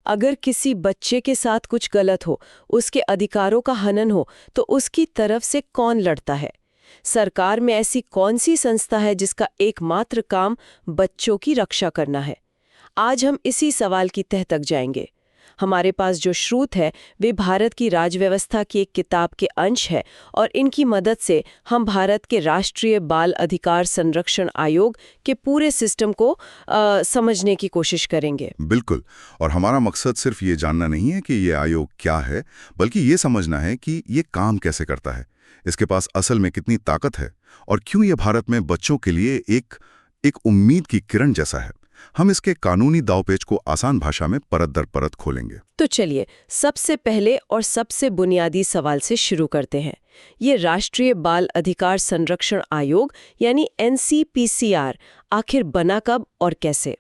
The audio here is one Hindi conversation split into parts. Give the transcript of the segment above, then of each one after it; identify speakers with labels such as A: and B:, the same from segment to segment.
A: अगर किसी बच्चे के साथ कुछ गलत हो, उसके अधिकारों का हनन हो, तो उसकी तरफ से कौन लड़ता है? सरकार में ऐसी कौन सी संस्था है जिसका एकमात्र काम बच्चों की रक्षा करना है? आज हम इसी सवाल की तह तक जाएंगे। हमारे पास जो स्रोत है वे भारत की राजव्यवस्था की एक किताब के अंश है और इनकी मदद से हम भारत के राष्ट्रीय बाल अधिकार संरक्षण आयोग के पूरे सिस्टम को समझने की कोशिश करेंगे।
B: बिल्कुल। और हमारा मकसद सिर्फ ये जानना नहीं है कि ये आयोग क्या है, बल्कि ये समझना है कि ये काम कैसे करता है, इसके पास असल में कितनी ताकत है और क्यों ये भारत में बच्चों के लिए एक उम्मीद की किरण जैसा है। हम इसके कानूनी दावपेच को आसान भाषा में परत दर परत खोलेंगे।
A: तो चलिए सबसे पहले और सबसे बुनियादी सवाल से शुरू करते हैं। ये राष्ट्रीय बाल अधिकार संरक्षण आयोग यानी NCPCR आखिर बना कब और कैसे?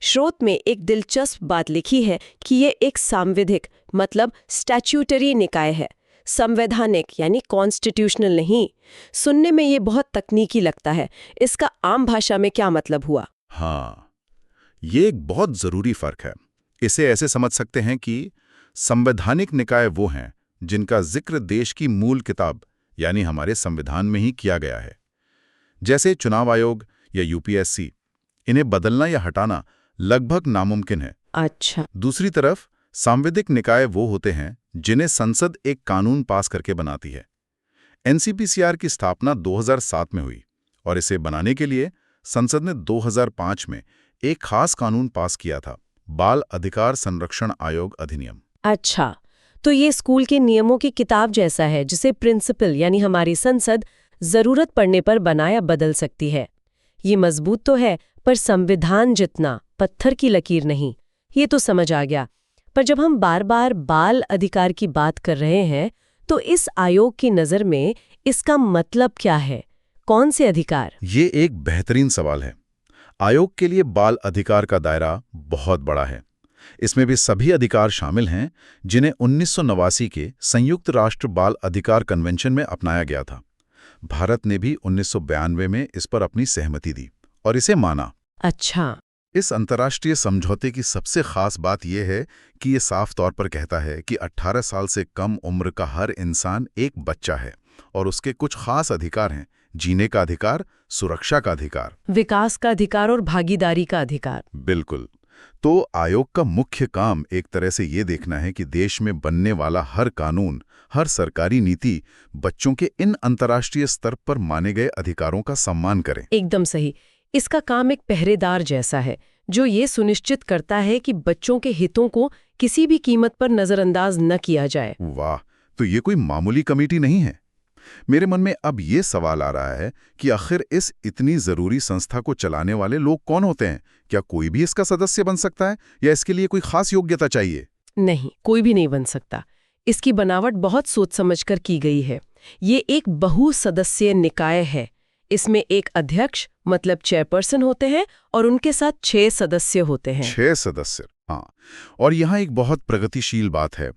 A: स्रोत में एक दिलचस्प बात लिखी है कि ये एक सांविधिक मतलब स्टैट्यूटरी निकाय है, संवैधानिक यानी कॉन्स्टिट्यूशनल नहीं। सुनने में ये बहुत तकनीकी लगता है, इसका आम भाषा में क्या मतलब हुआ?
B: हाँ, ये एक बहुत जरूरी फर्क है। इसे ऐसे समझ सकते हैं कि संवैधानिक निकाय वो हैं जिनका जिक्र देश की मूल किताब यानी हमारे संविधान में ही किया गया है। जैसे चुनाव आयोग या UPSC, इन्हें बदलना या हटाना लगभग नामुमकिन है।
A: अच्छा।
B: दूसरी तरफ सांविधिक निकाय वो होते हैं जिन्हें संसद एक कानून पास करके बनाती है। NCPCR की स्थापना 2007 में हुई और इसे बनाने के लिए संसद ने 2005 में एक खास कानून पास किया था, बाल अधिकार संरक्षण आयोग अधिनियम।
A: अच्छा, तो ये स्कूल के नियमों की किताब जैसा है जिसे प्रिंसिपल यानी हमारी संसद जरूरत पड़ने पर बनाया बदल सकती है। ये मजबूत तो है पर संविधान जितना पत्थर की लकीर नहीं, ये तो समझ आ गया। पर जब हम बार बार बाल अधिकार की बात कर रहे हैं तो इस आयोग की नज़र में इसका मतलब क्या है? कौन से अधिकार?
B: ये एक बेहतरीन सवाल है। आयोग के लिए बाल अधिकार का दायरा बहुत बड़ा है। इसमें भी सभी अधिकार शामिल हैं जिन्हें 1989 के संयुक्त राष्ट्र बाल अधिकार कन्वेंशन में अपनाया गया था। भारत ने भी 1992 में इस पर अपनी सहमति दी और इसे माना।
A: अच्छा।
B: इस अंतर्राष्ट्रीय समझौते की सबसे खास बात यह है कि ये साफ तौर पर कहता है कि 18 साल से कम उम्र का हर इंसान एक बच्चा है और उसके कुछ खास अधिकार हैं। जीने का अधिकार, सुरक्षा का अधिकार,
A: विकास का अधिकार और भागीदारी का अधिकार।
B: बिल्कुल। तो आयोग का मुख्य काम एक तरह से ये देखना है कि देश में बनने वाला हर कानून, हर सरकारी नीति बच्चों के इन अंतर्राष्ट्रीय स्तर पर माने गए अधिकारों का सम्मान करे।
A: एकदम सही। इसका काम एक पहरेदार जैसा है जो ये सुनिश्चित करता है कि बच्चों के हितों को किसी भी कीमत पर नजरअंदाज न किया जाए।
B: वाह, तो ये कोई मामूली कमेटी नहीं है। मेरे मन में अब ये सवाल आ रहा है कि आखिर इस इतनी जरूरी संस्था को चलाने वाले लोग कौन होते हैं? क्या कोई भी इसका सदस्य बन सकता है या इसके लिए कोई खास योग्यता चाहिए?
A: नहीं, कोई भी नहीं बन सकता। इसकी बनावट बहुत सोच समझकर की गई है। ये एक बहुसदस्यीय निकाय है। इसमें एक अध्यक्ष मतलब चेयरपर्सन होते हैं और उनके साथ 6 सदस्य होते हैं।
B: 6 सदस्य, हाँ। और यहाँ एक बहुत प्रगतिशील बात है।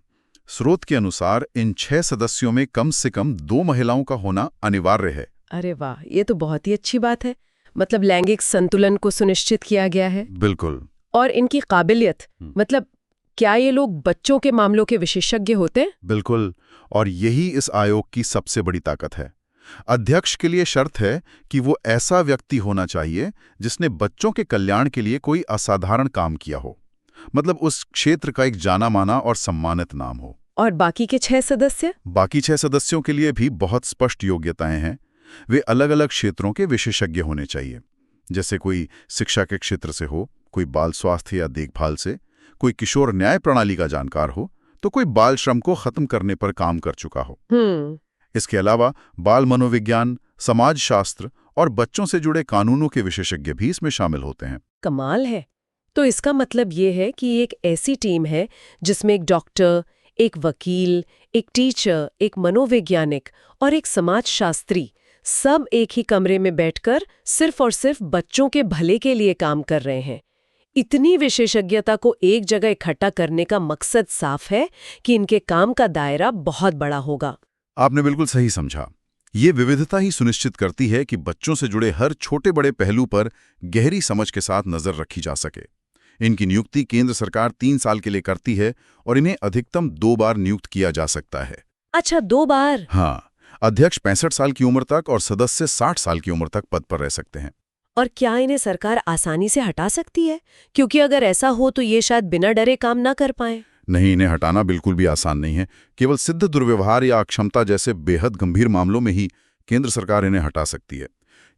B: स्रोत के अनुसार इन 6 सदस्यों में कम से कम 2 महिलाओं का होना अनिवार्य है।
A: अरे वाह, ये तो बहुत ही अच्छी बात है। मतलब लैंगिक संतुलन को सुनिश्चित किया गया है।
B: बिल्कुल।
A: और इनकी काबिलियत, मतलब क्या ये लोग बच्चों के मामलों के विशेषज्ञ होते हैं?
B: बिल्कुल। और यही इस आयोग की सबसे बड़ी ताकत है। अध्यक्ष के लिए शर्त है कि वो ऐसा व्यक्ति होना चाहिए जिसने बच्चों के कल्याण के लिए कोई असाधारण काम किया हो, मतलब उस क्षेत्र का एक जाना माना और सम्मानित नाम हो।
A: और बाकी के 6 सदस्य?
B: बाकी 6 सदस्यों के लिए भी बहुत स्पष्ट योग्यताएं हैं। वे अलग अलग क्षेत्रों के विशेषज्ञ होने चाहिए, जैसे कोई शिक्षा के क्षेत्र से हो, कोई बाल स्वास्थ्य या देखभाल से, कोई किशोर न्याय प्रणाली का जानकार हो, तो कोई बाल श्रम को खत्म करने पर काम कर चुका हो। इसके अलावा बाल मनोविज्ञान, समाजशास्त्र और बच्चों से जुड़े कानूनों के विशेषज्ञ भी इसमें शामिल होते हैं।
A: कमाल है। तो इसका मतलब ये है कि एक ऐसी टीम है जिसमें एक डॉक्टर, एक वकील, एक टीचर, एक मनोवैज्ञानिक और एक समाजशास्त्री सब एक ही कमरे में बैठकर सिर्फ और सिर्फ बच्चों के भले के लिए काम कर रहे हैं। इतनी विशेषज्ञता को एक जगह इकट्ठा करने का मकसद साफ है कि इनके काम का दायरा बहुत बड़ा होगा।
B: आपने बिल्कुल सही समझा। ये विविधता ही सुनिश्चित करती है कि बच्चों से जुड़े हर छोटे बड़े पहलू पर गहरी समझ के साथ नजर रखी जा सके। इनकी नियुक्ति केंद्र सरकार 3 साल के लिए करती है और इन्हें अधिकतम 2 बार नियुक्त किया जा सकता है।
A: अच्छा, 2 बार?
B: हाँ, अध्यक्ष 65 साल की उम्र तक और सदस्य 60 साल की उम्र तक पद पर रह सकते हैं।
A: और क्या इन्हें सरकार आसानी से हटा सकती है? क्योंकि अगर ऐसा हो तो ये शायद बिना डरे काम ना कर पाए।
B: नहीं, इन्हें हटाना बिल्कुल भी आसान नहीं है। केवल सिद्ध दुर्व्यवहार या अक्षमता जैसे बेहद गंभीर मामलों में ही केंद्र सरकार इन्हें हटा सकती है।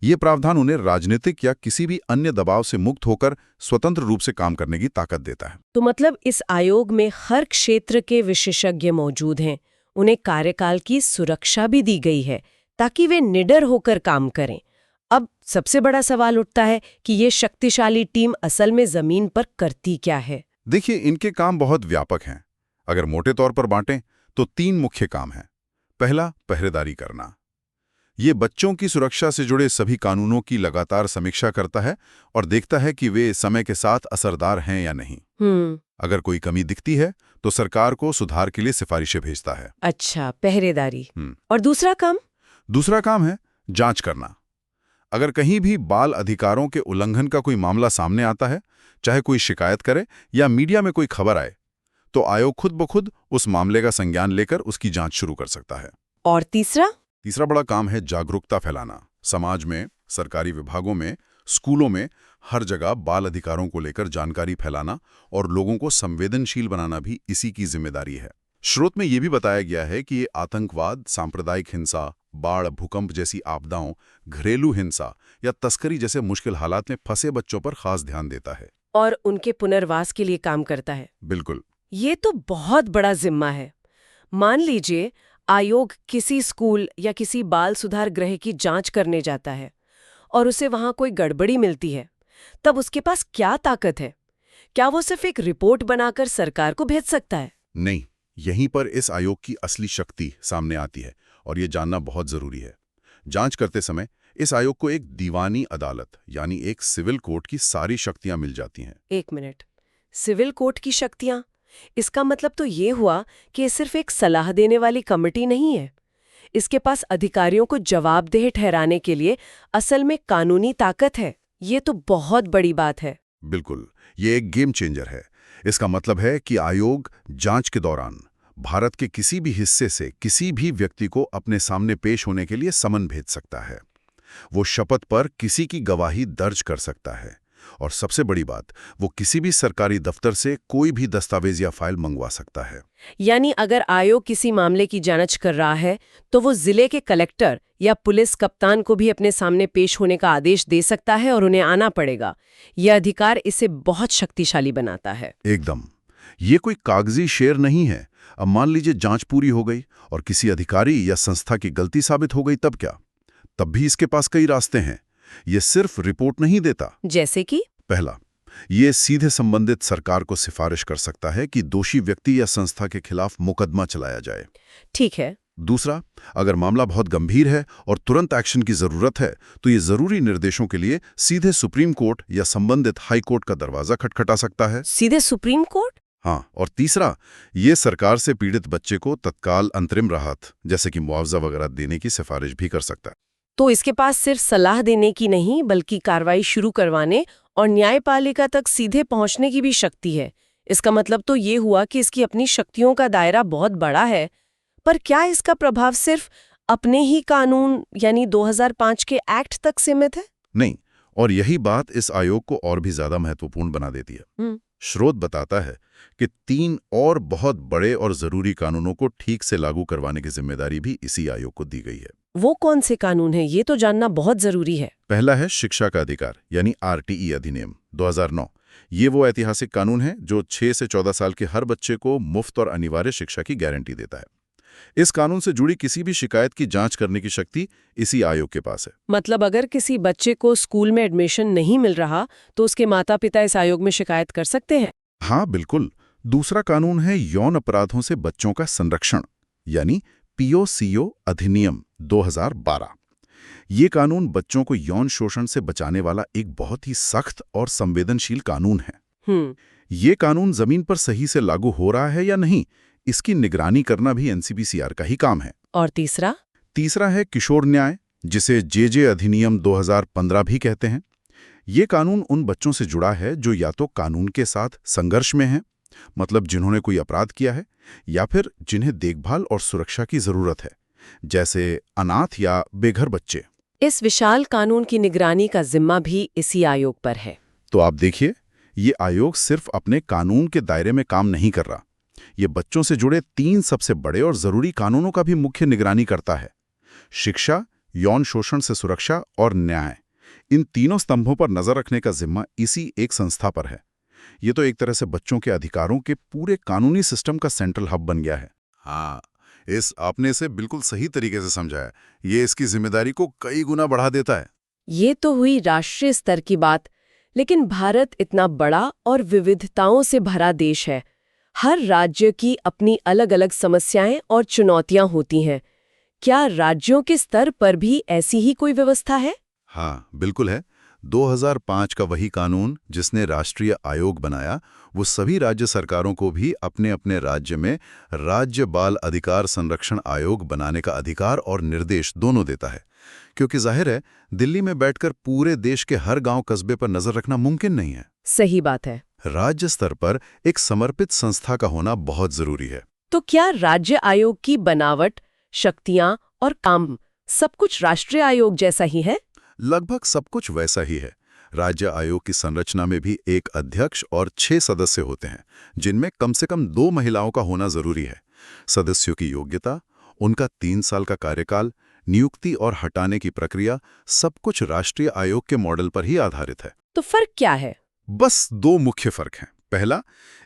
B: ये प्रावधान उन्हें राजनीतिक या किसी भी अन्य दबाव से मुक्त होकर स्वतंत्र रूप से काम करने की ताकत देता है।
A: तो मतलब इस आयोग में हर क्षेत्र के विशेषज्ञ मौजूद हैं। उन्हें कार्यकाल की सुरक्षा भी दी गई है ताकि वे निडर होकर काम करें। अब सबसे बड़ा सवाल उठता है कि ये शक्तिशाली टीम असल में जमीन पर करती क्या है?
B: देखिए, इनके काम बहुत व्यापक हैं। अगर मोटे तौर पर बांटें तो 3 मुख्य काम हैं। पहला, पहरेदारी करना। ये बच्चों की सुरक्षा से जुड़े सभी कानूनों की लगातार समीक्षा करता है और देखता है कि वे समय के साथ असरदार हैं या नहीं। अगर कोई कमी दिखती है तो सरकार को सुधार के लिए सिफारिशें भेजता है।
A: अच्छा, पहरेदारी। और दूसरा काम?
B: दूसरा काम है जांच करना। अगर कहीं भी बाल अधिकारों के उल्लंघन का कोई मामला सामने आता है, चाहे कोई शिकायत करे या मीडिया में कोई खबर आए, तो आयोग खुद ब खुद उस मामले का संज्ञान लेकर उसकी जांच शुरू कर सकता है।
A: और तीसरा?
B: तीसरा बड़ा काम है जागरूकता फैलाना। समाज में, सरकारी विभागों में, स्कूलों में, हर जगह बाल अधिकारों को लेकर जानकारी फैलाना और लोगों को संवेदनशील बनाना भी इसी की जिम्मेदारी है। स्रोत में यह भी बताया गया है कि ये आतंकवाद, सांप्रदायिक हिंसा, बाढ़, भूकंप जैसी आपदाओं, घरेलू हिंसा या तस्करी जैसे मुश्किल हालात में फंसे बच्चों पर खास ध्यान देता है
A: और उनके पुनर्वास के लिए काम करता है।
B: बिल्कुल।
A: ये तो बहुत बड़ा जिम्मा है। मान लीजिए आयोग किसी स्कूल या किसी बाल सुधार गृह की जांच करने जाता है और उसे वहां कोई गड़बड़ी मिलती है, तब उसके पास क्या ताकत है? क्या वो सिर्फ एक रिपोर्ट बनाकर सरकार को भेज सकता है?
B: नहीं, यहीं पर इस आयोग की असली शक्ति सामने आती है और ये जानना बहुत जरूरी है। जांच करते समय इस आयोग को एक दीवानी अदालत यानी एक सिविल कोर्ट की सारी शक्तियां मिल जाती हैं।
A: 1 मिनट, सिविल कोर्ट की शक्तियां? इसका मतलब तो ये हुआ कि ये सिर्फ एक सलाह देने वाली कमेटी नहीं है। इसके पास अधिकारियों को जवाबदेह ठहराने के लिए असल में कानूनी ताकत है। ये तो बहुत बड़ी बात है।
B: बिल्कुल, ये एक गेम चेंजर है। इसका मतलब है कि आयोग जांच के दौरान भारत के किसी भी हिस्से से किसी भी व्यक्ति को अपने सामने पेश होने के लिए समन भेज सकता है। वो शपथ पर किसी की गवाही दर्ज कर सकता है और सबसे बड़ी बात, वो किसी भी सरकारी दफ्तर से कोई भी दस्तावेज या फाइल मंगवा सकता है।
A: यानी अगर आयोग किसी मामले की जांच कर रहा है तो वो जिले के कलेक्टर या पुलिस कप्तान को भी अपने सामने पेश होने का आदेश दे सकता है और उन्हें आना पड़ेगा। यह अधिकार इसे बहुत शक्तिशाली बनाता है।
B: एकदम, ये कोई कागजी शेर नहीं है। अब मान लीजिए जांच पूरी हो गई और किसी अधिकारी या संस्था की गलती साबित हो गई, तब क्या? तब भी इसके पास कई रास्ते हैं। ये सिर्फ रिपोर्ट नहीं देता।
A: जैसे कि?
B: पहला, ये सीधे संबंधित सरकार को सिफारिश कर सकता है कि दोषी व्यक्ति या संस्था के खिलाफ मुकदमा चलाया जाए।
A: ठीक है।
B: दूसरा, अगर मामला बहुत गंभीर है और तुरंत एक्शन की जरूरत है, तो ये जरूरी निर्देशों के लिए सीधे सुप्रीम कोर्ट या संबंधित हाई कोर्ट का दरवाजा खटखटा सकता है।
A: सीधे सुप्रीम कोर्ट?
B: हाँ, और तीसरा, ये सरकार से पीड़ित बच्चे को तत्काल अंतरिम राहत जैसे कि मुआवजा वगैरह देने की सिफारिश भी कर सकता है।
A: तो इसके पास सिर्फ सलाह देने की नहीं बल्कि कार्रवाई शुरू करवाने और न्यायपालिका तक सीधे पहुंचने की भी शक्ति है। इसका मतलब तो ये हुआ कि इसकी अपनी शक्तियों का दायरा बहुत बड़ा है। पर क्या इसका प्रभाव सिर्फ अपने ही कानून यानी 2005 के एक्ट तक सीमित है?
B: नहीं, और यही बात इस आयोग को और भी ज्यादा महत्वपूर्ण बना देती है। स्रोत बताता है कि 3 और बहुत बड़े और जरूरी कानूनों को ठीक से लागू करवाने की जिम्मेदारी भी इसी आयोग को दी गई है।
A: वो कौन से कानून हैं? ये तो जानना बहुत जरूरी है।
B: पहला है शिक्षा का अधिकार यानी RTE अधिनियम 2009। ये वो ऐतिहासिक कानून है जो 6 से 14 साल के हर बच्चे को मुफ्त और अनिवार्य शिक्षा की गारंटी देता है। इस कानून से जुड़ी किसी भी शिकायत की जांच करने की शक्ति इसी आयोग के पास है।
A: मतलब अगर किसी बच्चे को स्कूल में एडमिशन नहीं मिल रहा तो उसके माता पिता इस आयोग में शिकायत कर सकते हैं?
B: हाँ, बिल्कुल। दूसरा कानून है यौन अपराधों से बच्चों का संरक्षण यानी POCO अधिनियम 2012। ये कानून बच्चों को यौन शोषण से बचाने वाला एक बहुत ही सख्त और संवेदनशील कानून है। ये कानून जमीन पर सही से लागू हो रहा है या नहीं, इसकी निगरानी करना भी NCPCR का ही काम है।
A: और तीसरा
B: है किशोर न्याय, जिसे JJ अधिनियम 2015 भी कहते हैं। ये कानून उन बच्चों से जुड़ा है जो या तो कानून के साथ संघर्ष में हैं, मतलब जिन्होंने कोई अपराध किया है, या फिर जिन्हें देखभाल और सुरक्षा की जरूरत है, जैसे अनाथ या बेघर बच्चे।
A: इस विशाल कानून की निगरानी का जिम्मा भी इसी आयोग पर है।
B: तो आप देखिए, ये आयोग सिर्फ अपने कानून के दायरे में काम नहीं कर रहा, ये बच्चों से जुड़े 3 सबसे बड़े और जरूरी कानूनों का भी मुख्य निगरानी करता है। शिक्षा, यौन शोषण से सुरक्षा और न्याय, इन तीनों स्तंभों पर नजर रखने का जिम्मा इसी एक संस्था पर है। ये तो एक तरह से बच्चों के अधिकारों के पूरे कानूनी सिस्टम का सेंट्रल हब बन गया है। हाँ, इस आपने इसे बिल्कुल सही तरीके से समझा है। ये इसकी जिम्मेदारी को कई गुना बढ़ा देता है।
A: ये तो हुई राष्ट्रीय स्तर की बात, लेकिन भारत इतना बड़ा और विविधताओं से भरा देश है। हर राज्य की अपनी अलग-अलग समस्याएं और चुनौतियां होती हैं। क्या राज्यों के स्तर पर भी ऐसी ही कोई व्यवस्था है?
B: हाँ, बिल्कुल है। 2005 का वही कानून जिसने राष्ट्रीय आयोग बनाया, वो सभी राज्य सरकारों को भी अपने अपने राज्य में राज्य बाल अधिकार संरक्षण आयोग बनाने का अधिकार और निर्देश दोनों देता है। क्योंकि जाहिर है, दिल्ली में बैठकर पूरे देश के हर गांव कस्बे पर नजर रखना मुमकिन नहीं है।
A: सही बात है।
B: राज्य स्तर पर एक समर्पित संस्था का होना बहुत जरूरी है।
A: तो क्या राज्य आयोग की बनावट, शक्तियां और काम सब कुछ राष्ट्रीय आयोग जैसा ही है?
B: लगभग सब कुछ वैसा ही है। राज्य आयोग की संरचना में भी एक अध्यक्ष और 6 सदस्य होते हैं, जिनमें कम से कम 2 महिलाओं का होना जरूरी है। सदस्यों की योग्यता, उनका 3 साल का कार्यकाल, नियुक्ति और हटाने की प्रक्रिया, सब कुछ राष्ट्रीय आयोग के मॉडल पर ही आधारित है।
A: तो फर्क क्या है?
B: बस 2 मुख्य फर्क हैं। पहला,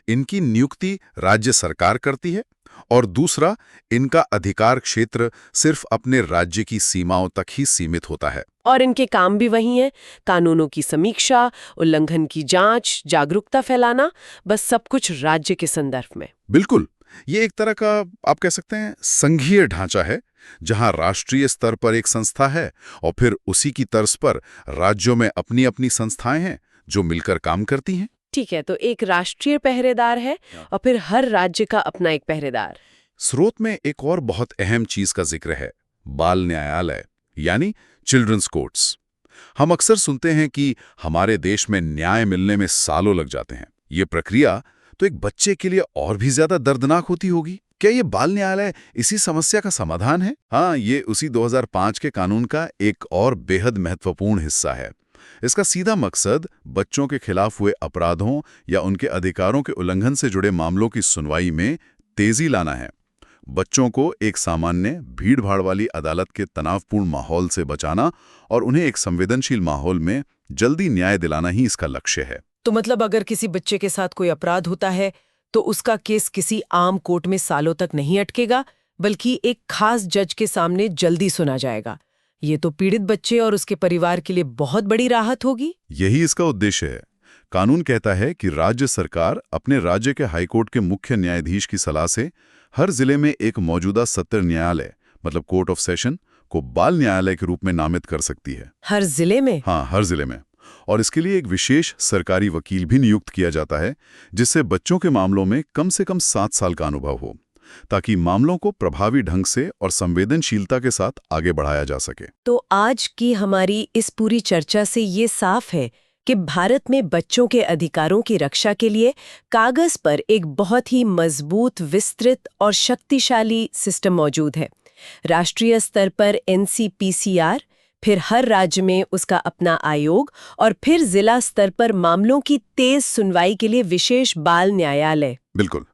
B: इनकी नियुक्ति राज्य सरकार करती है, और दूसरा, इनका अधिकार क्षेत्र सिर्फ अपने राज्य की सीमाओं तक ही सीमित होता है।
A: और इनके काम भी वही हैं, कानूनों की समीक्षा, उल्लंघन की जांच, जागरूकता फैलाना, बस सब कुछ राज्य के संदर्भ में।
B: बिल्कुल, ये एक तरह का आप कह सकते हैं संघीय ढांचा है, जहां राष्ट्रीय स्तर पर एक संस्था है और फिर उसी की तर्ज पर राज्यों में अपनी अपनी संस्थाएं हैं जो मिलकर काम करती हैं।
A: ठीक है, तो एक राष्ट्रीय पहरेदार है और फिर हर राज्य का अपना एक पहरेदार।
B: स्रोत में एक और बहुत अहम चीज का जिक्र है, बाल न्यायालय, यानी चिल्ड्रंस कोर्ट्स। हम अक्सर सुनते हैं कि हमारे देश में न्याय मिलने में सालों लग जाते हैं। ये प्रक्रिया तो एक बच्चे के लिए और भी ज्यादा दर्दनाक होती होगी। क्या ये बाल न्यायालय इसी समस्या का समाधान है? हाँ, ये उसी 2005 के कानून का एक और बेहद महत्वपूर्ण हिस्सा है। इसका सीधा मकसद बच्चों के खिलाफ हुए अपराधों या उनके अधिकारों के उल्लंघन से जुड़े मामलों की सुनवाई में तेजी लाना है। बच्चों को एक सामान्य भीड़-भाड़ वाली अदालत के तनावपूर्ण माहौल से बचाना और उन्हें एक संवेदनशील माहौल में जल्दी न्याय दिलाना ही इसका लक्ष्य है।
A: तो मतलब अगर किसी बच्चे के साथ कोई अपराध होता है, तो उसका केस किसी आम कोर्ट में सालों तक नहीं अटकेगा, बल्कि एक खास जज के सामने जल्दी सुना जाएगा। ये तो पीड़ित बच्चे और उसके परिवार के लिए बहुत बड़ी राहत होगी।
B: यही इसका उद्देश्य है। कानून कहता है कि राज्य सरकार अपने राज्य के हाईकोर्ट के मुख्य न्यायाधीश की सलाह से हर जिले में एक मौजूदा सत्र न्यायालय, मतलब कोर्ट ऑफ सेशन, को बाल न्यायालय के रूप में नामित कर सकती है।
A: हर जिले में?
B: हाँ, हर जिले में। और इसके लिए एक विशेष सरकारी वकील भी नियुक्त किया जाता है, जिससे बच्चों के मामलों में कम से कम 7 साल का अनुभव हो, ताकि मामलों को प्रभावी ढंग से और संवेदनशीलता के साथ आगे बढ़ाया जा सके।
A: तो आज की हमारी इस पूरी चर्चा से ये साफ है कि भारत में बच्चों के अधिकारों की रक्षा के लिए कागज पर एक बहुत ही मजबूत, विस्तृत और शक्तिशाली सिस्टम मौजूद है। राष्ट्रीय स्तर पर NCPCR, फिर हर राज्य में उसका अपना आयोग और फिर जिला स्तर पर मामलों की तेज सुनवाई के लिए विशेष बाल न्यायालय।
B: बिल्कुल,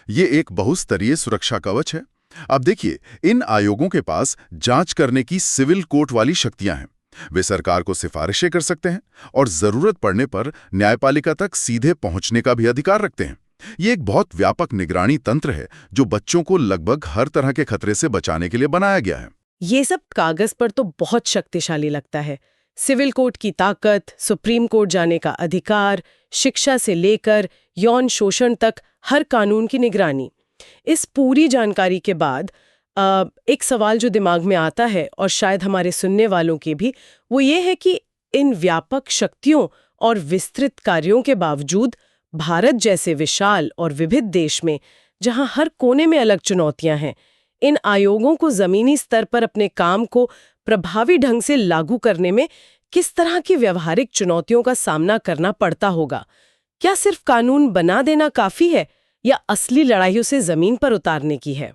B: ये एक बहुस्तरीय सुरक्षा कवच है। अब देखिए, इन आयोगों के पास जांच करने की सिविल कोर्ट वाली शक्तियां हैं। वे सरकार को सिफारिशें कर सकते हैं और जरूरत पड़ने पर न्यायपालिका तक सीधे पहुंचने का भी अधिकार रखते हैं। ये एक बहुत व्यापक निगरानी तंत्र है जो बच्चों को लगभग हर तरह के खतरे से बचाने के लिए बनाया गया है।
A: ये सब कागज पर तो बहुत शक्तिशाली लगता है। सिविल कोर्ट की ताकत, सुप्रीम कोर्ट जाने का अधिकार, शिक्षा से लेकर यौन शोषण तक हर कानून की निगरानी। इस पूरी जानकारी के बाद एक सवाल जो दिमाग में आता है, और शायद हमारे सुनने वालों के भी, वो ये है कि इन व्यापक शक्तियों और विस्तृत कार्यों के बावजूद भारत जैसे विशाल और विविध देश में, जहां हर कोने में अलग चुनौतियां हैं, इन आयोगों को जमीनी स्तर पर अपने काम को प्रभावी ढंग से लागू करने में किस तरह की व्यवहारिक चुनौतियों का सामना करना पड़ता होगा? क्या सिर्फ कानून बना देना काफी है या असली लड़ाई उसे जमीन पर उतारने की है?